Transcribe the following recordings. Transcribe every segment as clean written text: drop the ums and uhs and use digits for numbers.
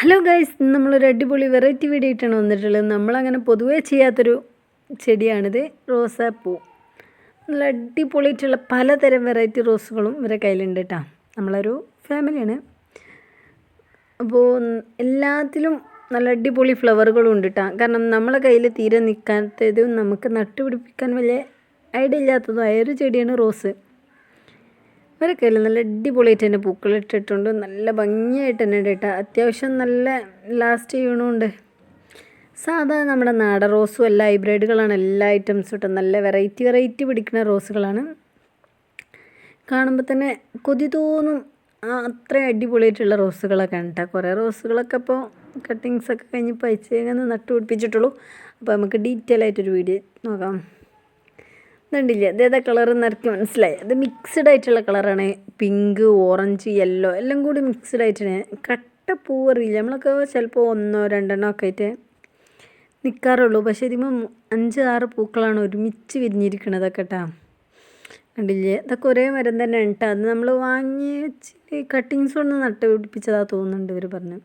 Hello guys, നമ്മളൊരു അടിപൊളി variety video ആയിട്ടാണ് വന്നിട്ടുള്ളത്. നമ്മളങ്ങനെ പൊതുവേ ചെയ്യാത്തൊരു ചെടിയാണിത്, റോസാപ്പൂ. നല്ല അടിപൊളിയായിട്ടുള്ള പലതരം വെറൈറ്റി റോസുകളും ഇവരെ കയ്യിലുണ്ട് കേട്ടോ. നമ്മളൊരു ഫാമിലിയാണ്. അപ്പോൾ എല്ലാത്തിലും നല്ല അടിപൊളി ഫ്ലവറുകളും ഉണ്ട് കേട്ടോ. കാരണം നമ്മളെ കയ്യിൽ തീരെ നിൽക്കാത്തതും നമുക്ക് നട്ടുപിടിപ്പിക്കാൻ വലിയ ഐഡിയ ഇല്ലാത്തതും ആയൊരു ചെടിയാണ് റോസ്. ഇവരെ കയ്യിൽ നല്ല അടിപൊളിയായിട്ട് തന്നെ പൂക്കളിട്ടിട്ടുണ്ട്. നല്ല ഭംഗിയായിട്ട് തന്നെ ഉണ്ട് കേട്ടോ. അത്യാവശ്യം നല്ല ലാസ്റ്റ് ചെയ്യണമുണ്ട്. സാധാരണ നമ്മുടെ നാടൻ റോസും എല്ലാ ഹൈബ്രിഡുകളാണ്, എല്ലാ ഐറ്റംസും ഇട്ട് നല്ല വെറൈറ്റി പിടിക്കുന്ന റോസുകളാണ്. കാണുമ്പോൾ തന്നെ കൊതി തോന്നും. അത്രയും അടിപൊളിയായിട്ടുള്ള റോസുകളൊക്കെ ആണ് കേട്ടോ. കുറേ റോസുകളൊക്കെ ഇപ്പോൾ കട്ടിങ്സൊക്കെ കഴിഞ്ഞ് പൈസങ്ങനെ നട്ടുപിടിപ്പിച്ചിട്ടുള്ളൂ. അപ്പോൾ നമുക്ക് ഡീറ്റെയിൽ ആയിട്ടൊരു വീഡിയോ നോക്കാം. ഇതുണ്ടില്ല, ഇതേതാ കളർ നിറക്കി മനസ്സിലായി. അത് മിക്സ്ഡ് ആയിട്ടുള്ള കളറാണ്. പിങ്ക്, ഓറഞ്ച്, യെല്ലോ എല്ലാം കൂടി മിക്സ്ഡ് ആയിട്ടാണ്. കട്ട പൂവറിയില്ല, നമ്മളൊക്കെ ചിലപ്പോൾ 1-2 ഒക്കെ ആയിട്ട് നിൽക്കാറുള്ളൂ. പക്ഷേ ഇതിമ്പോൾ 5-6 പൂക്കളാണ് ഒരുമിച്ച് വിരിഞ്ഞിരിക്കണതൊക്കെ കേട്ടോ. കണ്ടില്ലേ, ഇതൊക്കെ ഒരേ മരം തന്നെ കേട്ടോ. അത് നമ്മൾ വാങ്ങി വെച്ച് കട്ടിങ്സ് കൊണ്ട് നട്ടുപിടിപ്പിച്ചതാ തോന്നുന്നുണ്ട് ഇവർ പറഞ്ഞു.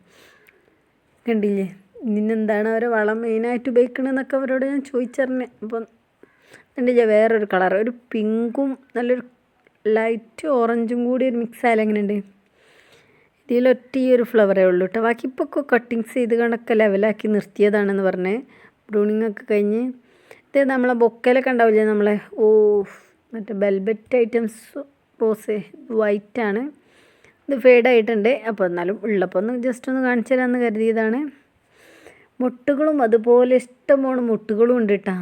കണ്ടില്ലേ, ഇതിനെന്താണ് അവരെ വളം മെയിനായിട്ട് ഉപയോഗിക്കണമെന്നൊക്കെ അവരോട് ഞാൻ ചോദിച്ചറിഞ്ഞ്. അപ്പം കണ്ടില്ല, വേറൊരു കളർ, ഒരു പിങ്കും നല്ലൊരു ലൈറ്റ് ഓറഞ്ചും കൂടി ഒരു മിക്സ് ആയാലും എങ്ങനെയുണ്ട്. ഇതിലൊറ്റ ഈ ഒരു ഫ്ലവറേ ഉള്ളൂ കേട്ടോ. ബാക്കി ഇപ്പോൾ ഒക്കെ കട്ടിങ്സ് ചെയ്ത് കണക്കെ ലെവലാക്കി നിർത്തിയതാണെന്ന് പറഞ്ഞ്. ബ്രൂണിങ് ഒക്കെ കഴിഞ്ഞ് ഇത് നമ്മളെ ബൊക്കയിലൊക്കെ ഉണ്ടാവില്ലേ നമ്മളെ മറ്റേ വെൽവെറ്റ് ഐറ്റംസ് റോസ് വൈറ്റാണ്. ഇത് ഫെയ്ഡായിട്ടുണ്ട്. അപ്പോൾ എന്നാലും ഉള്ളപ്പോൾ ഒന്ന് ജസ്റ്റ് ഒന്ന് കാണിച്ചു തരാമെന്ന് കരുതിയതാണ്. മുട്ടുകളും അതുപോലെ ഇഷ്ടമാണ് മുട്ടുകളും ഉണ്ട് കേട്ടോ.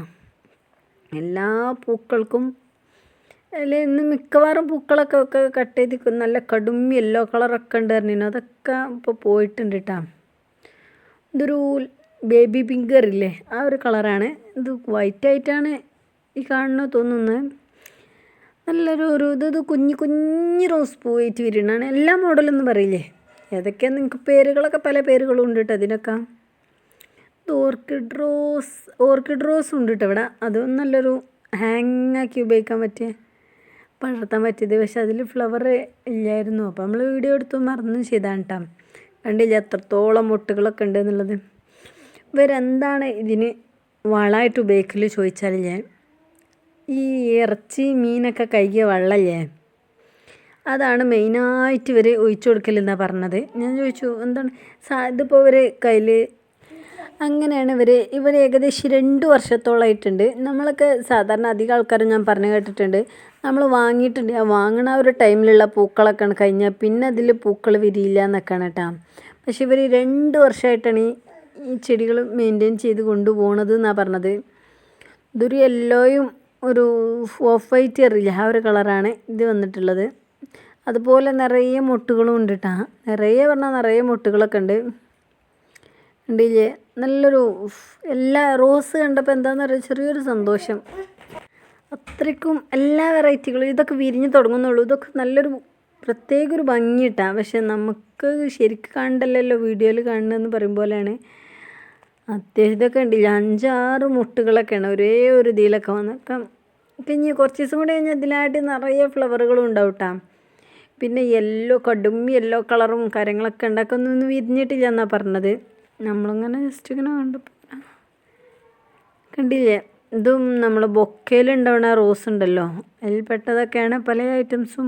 എല്ലാ പൂക്കൾക്കും അതിൽ ഇന്ന് മിക്കവാറും പൂക്കളൊക്കെ കട്ട് ചെയ്ത് നല്ല കടും യെല്ലോ കളറൊക്കെ ഉണ്ട് പറഞ്ഞു. അതൊക്കെ ഇപ്പോൾ പോയിട്ടുണ്ട് കേട്ടോ. ഇതൊരു ബേബി പിങ്ക് അറിയില്ലേ, ആ ഒരു കളറാണ്. ഇത് വൈറ്റായിട്ടാണ് ഈ കാണുന്നത് തോന്നുന്നത്. നല്ലൊരു ഇത് കുഞ്ഞി റോസ് പൂവായിട്ട് വരുന്നതാണ്. എല്ലാ മോഡലൊന്നും പറയില്ലേ, ഏതൊക്കെയാണ് നിങ്ങൾക്ക് പേരുകളൊക്കെ പല പേരുകളും ഉണ്ട് കേട്ടോ അതിനൊക്കെ. ഇത് ഓർക്കിഡ് റോസ് ഉണ്ട് കേട്ടോ ഇവിടെ. അതും നല്ലൊരു ഹാങ്ങാക്കി ഉപയോഗിക്കാൻ പറ്റിയ, പടർത്താൻ പറ്റിയത്. പക്ഷെ അതിൽ ഫ്ലവർ ഇല്ലായിരുന്നു. അപ്പോൾ നമ്മൾ വീഡിയോ എടുത്ത് മറന്നു ചെയ്താണ് കേട്ടോ. കണ്ടില്ല എത്രത്തോളം മുട്ടുകളൊക്കെ ഉണ്ട് എന്നുള്ളത്. ഇവരെന്താണ് ഇതിന് വളമായിട്ട് ഉപയോഗിക്കൽ ചോദിച്ചാലില്ലേ, ഈ ഇറച്ചി മീനൊക്കെ കഴുകിയ വെള്ളമില്ലേ, അതാണ് മെയിനായിട്ട് ഇവർ ഒഴിച്ചു കൊടുക്കലെന്നാണ് പറഞ്ഞത്. ഞാൻ ചോദിച്ചു എന്താണ് ഇതിപ്പോൾ ഇവർ കയ്യിൽ അങ്ങനെയാണ് ഇവർ ഏകദേശം 2 വർഷത്തോളമായിട്ടുണ്ട്. നമ്മളൊക്കെ സാധാരണ അധികം ആൾക്കാരും ഞാൻ പറഞ്ഞു കേട്ടിട്ടുണ്ട്, നമ്മൾ വാങ്ങിയിട്ടുണ്ട്, ആ വാങ്ങണ ഒരു ടൈമിലുള്ള പൂക്കളൊക്കെ കഴിഞ്ഞാൽ പിന്നെ അതിൽ പൂക്കൾ വിരിയില്ല എന്നൊക്കെയാണ് കേട്ടോ. പക്ഷെ ഇവർ 2 വർഷമായിട്ടാണ് ഈ ചെടികൾ മെയിൻറ്റെയിൻ ചെയ്ത് കൊണ്ടുപോകണത് എന്നാണ് പറഞ്ഞത്. ഇതൊരു യെല്ലോയും ഒരു ഓഫ് വൈറ്റ് അറിയില്ല, ആ ഒരു കളറാണ് ഇത് വന്നിട്ടുള്ളത്. അതുപോലെ നിറയെ മുട്ടുകളും ഉണ്ട് കേട്ടോ. നിറയെ മുട്ടുകളൊക്കെ ഉണ്ട്. കണ്ടില്ലേ, നല്ലൊരു എല്ലാ റോസ് കണ്ടപ്പോൾ എന്താണെന്ന് പറയുക, ചെറിയൊരു സന്തോഷം. അത്രയ്ക്കും എല്ലാ വെറൈറ്റികളും ഇതൊക്കെ വിരിഞ്ഞ് തുടങ്ങുന്നുള്ളൂ. ഇതൊക്കെ നല്ലൊരു പ്രത്യേക ഒരു ഭംഗി കിട്ടാം. പക്ഷെ നമുക്ക് ശരിക്കും കണ്ടല്ലോ വീഡിയോയിൽ കാണുന്നതെന്ന് പറയും പോലെയാണ്. അത്യാവശ്യം ഇതൊക്കെ ഉണ്ടില്ല, 5-6 മുട്ടുകളൊക്കെയാണ് ഒരേ ഒരു ഇതിലൊക്കെ വന്നൊക്കെ. കഴിഞ്ഞ് കുറച്ച് ദിവസം കൂടി കഴിഞ്ഞാൽ ഇതിലായിട്ട് നിറയെ ഫ്ലവറുകളും ഉണ്ടാവും കേട്ടോ. പിന്നെ കടും യെല്ലോ കളറും കാര്യങ്ങളൊക്കെ ഉണ്ടാക്കൊന്നും വിരിഞ്ഞിട്ടില്ല എന്നാണ് പറഞ്ഞത്. നമ്മളിങ്ങനെ ജസ്റ്റ് ഇങ്ങനെ കണ്ടപ്പോൾ കണ്ടില്ലേ, ഇതും നമ്മൾ ബൊക്കയിലുണ്ടാവുന്ന റോസ് ഉണ്ടല്ലോ, അതിൽ പെട്ടതൊക്കെയാണ് പല ഐറ്റംസും.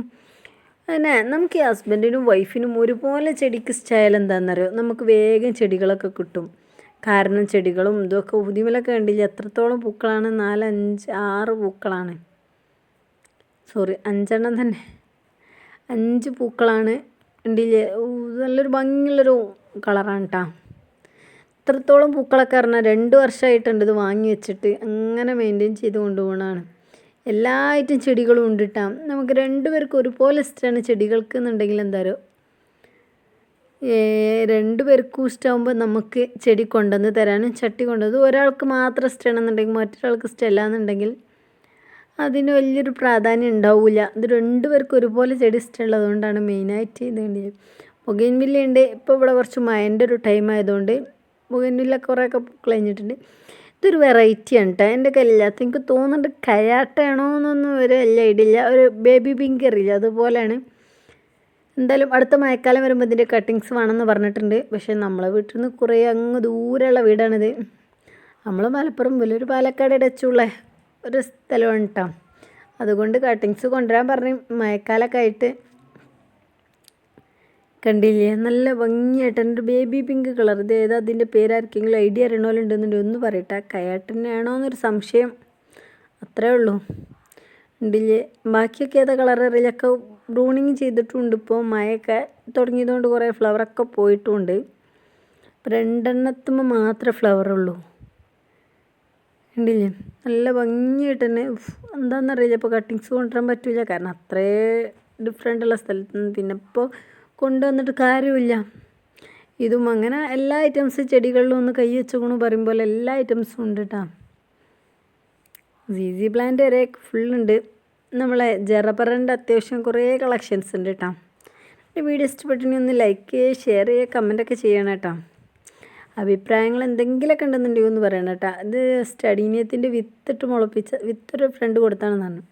പിന്നെ നമുക്ക് ഈ ഹസ്ബൻഡിനും വൈഫിനും ഒരുപോലെ ചെടിക്ക് സ്റ്റൈൽ എന്താണെന്നറിയോ, നമുക്ക് വേഗം ചെടികളൊക്കെ കിട്ടും. കാരണം ചെടികളും ഇതൊക്കെ ഉതിമലൊക്കെ കണ്ടില്ല എത്രത്തോളം പൂക്കളാണ്. 4-5-6 പൂക്കളാണ്. 5 എണ്ണം തന്നെ, 5 പൂക്കളാണ്. കണ്ടില്ലേ, നല്ലൊരു ഭംഗിയുള്ളൊരു കളറാണ് കേട്ടോ. ഇത്രത്തോളം പൂക്കളൊക്കെ പറഞ്ഞാൽ 2 വർഷമായിട്ടുണ്ട് ഇത് വാങ്ങി വെച്ചിട്ട്. അങ്ങനെ മെയിൻറ്റെയിൻ ചെയ്ത് കൊണ്ടുപോകണതാണ്. എല്ലാ ഐറ്റം ചെടികളും ഉണ്ട് കേട്ടോ. നമുക്ക് 2 പേർക്കും ഒരുപോലെ ഇഷ്ടമാണ് ചെടികൾക്ക് എന്നുണ്ടെങ്കിൽ എന്തായാലും 2 പേർക്കും ഇഷ്ടമാകുമ്പോൾ നമുക്ക് ചെടി കൊണ്ടുവന്ന് തരാനും ചട്ടി കൊണ്ടുവന്ന്, ഒരാൾക്ക് മാത്രം ഇഷ്ടമാണെന്നുണ്ടെങ്കിൽ മറ്റൊരാൾക്ക് ഇഷ്ടമല്ല എന്നുണ്ടെങ്കിൽ അതിന് വലിയൊരു പ്രാധാന്യം ഉണ്ടാവില്ല. ഇത് 2 പേർക്കും ഒരുപോലെ ചെടി ഇഷ്ടമുള്ളത് കൊണ്ടാണ് മെയിനായിട്ട് ഇത് വേണ്ടി. ബൊഗെയിൻവില്ല ഉണ്ട്. ഇപ്പോൾ ഇവിടെ കുറച്ച് മഴൻ്റെ ഒരു ടൈം ആയതുകൊണ്ട് ബൊഗെയിൻവില്ല കുറേയൊക്കെ കഴിഞ്ഞിട്ടുണ്ട്. ഇതൊരു വെറൈറ്റിയാണ് കേട്ടോ. എൻ്റെ കയ്യിലില്ലാത്ത എനിക്ക് തോന്നുന്നുണ്ട് കയാട്ടയാണോ എന്നൊന്നും ഒരു വലിയ ഐഡിയ ഇല്ല. ഒരു ബേബി പിങ്ക് അറിയില്ല, അതുപോലെയാണ്. എന്തായാലും അടുത്ത മഴക്കാലം വരുമ്പോൾ ഇതിൻ്റെ കട്ടിങ്സ് വേണമെന്ന് പറഞ്ഞിട്ടുണ്ട്. പക്ഷേ നമ്മളെ വീട്ടിൽ നിന്ന് കുറേ അങ്ങ് ദൂരെയുള്ള വീടാണിത്. നമ്മൾ മലപ്പുറം വലിയൊരു പാലക്കാട് ഇടച്ചുള്ള ഒരു സ്ഥലമാണ് കേട്ടോ. അതുകൊണ്ട് കട്ടിങ്സ് കൊണ്ടുവരാൻ പറഞ്ഞ് മഴക്കാലമൊക്കെ ആയിട്ട് കണ്ടില്ലേ, നല്ല ഭംഗിയായിട്ട് എൻ്റെ ഒരു ബേബി പിങ്ക് കളർ. ഇത് ഏതാ അതിൻ്റെ പേരാർക്കെങ്കിലും ഐഡിയ അറിയണമല്ലുണ്ടെന്നുണ്ടെങ്കിൽ ഒന്ന് പറയട്ടെ. കയാട്ടന്നെയാണോ എന്നൊരു സംശയം, അത്രേ ഉള്ളൂ. ഉണ്ടില്ലേ, ബാക്കിയൊക്കെ ഏതാ കളർ അറിയില്ലൊക്കെ ബ്രൂണിങ് ചെയ്തിട്ടുണ്ട്. ഇപ്പോൾ മഴയൊക്കെ തുടങ്ങിയതുകൊണ്ട് കുറേ ഫ്ലവറൊക്കെ പോയിട്ടുമുണ്ട്. 2 മാത്രമേ ഫ്ലവറുള്ളൂ. ഉണ്ടില്ലേ, നല്ല ഭംഗിയായിട്ട് തന്നെ. എന്താണെന്നറിയില്ല, ഇപ്പോൾ കട്ടിങ്സ് കൊണ്ടുവരാൻ പറ്റില്ല, കാരണം അത്രേ ഡിഫറെൻ്റുള്ള സ്ഥലത്ത് നിന്ന് പിന്നെ ഇപ്പോൾ കൊണ്ടുവന്നിട്ട് കാര്യമില്ല. ഇതും അങ്ങനെ എല്ലാ ഐറ്റംസ് ചെടികളിലും ഒന്ന് കൈ വെച്ചോണു പറയുമ്പോൾ എല്ലാ ഐറ്റംസും ഉണ്ട് കേട്ടോ. ZZ പ്ലാന്റ് വരെ ഫുള്ളുണ്ട്. നമ്മളെ ജറബറിൻ്റെ അത്യാവശ്യം കുറേ കളക്ഷൻസ് ഉണ്ട് കേട്ടോ. എൻ്റെ വീഡിയോ ഇഷ്ടപ്പെട്ടിട്ടുണ്ടെങ്കിൽ ഒന്ന് ലൈക്ക് ചെയ്യുക, ഷെയർ ചെയ്യുക, കമൻറ്റൊക്കെ ചെയ്യണം കേട്ടോ. അഭിപ്രായങ്ങൾ എന്തെങ്കിലുമൊക്കെ ഉണ്ടെന്നുണ്ടെങ്കിൽ ഒന്ന് പറയണം കേട്ടോ. ഇത് സ്റ്റഡീനിയത്തിൻ്റെ വിത്തിട്ട് മുളപ്പിച്ച വിത്തൊരു ഫ്രണ്ട് കൊടുത്താണെന്ന് പറഞ്ഞു.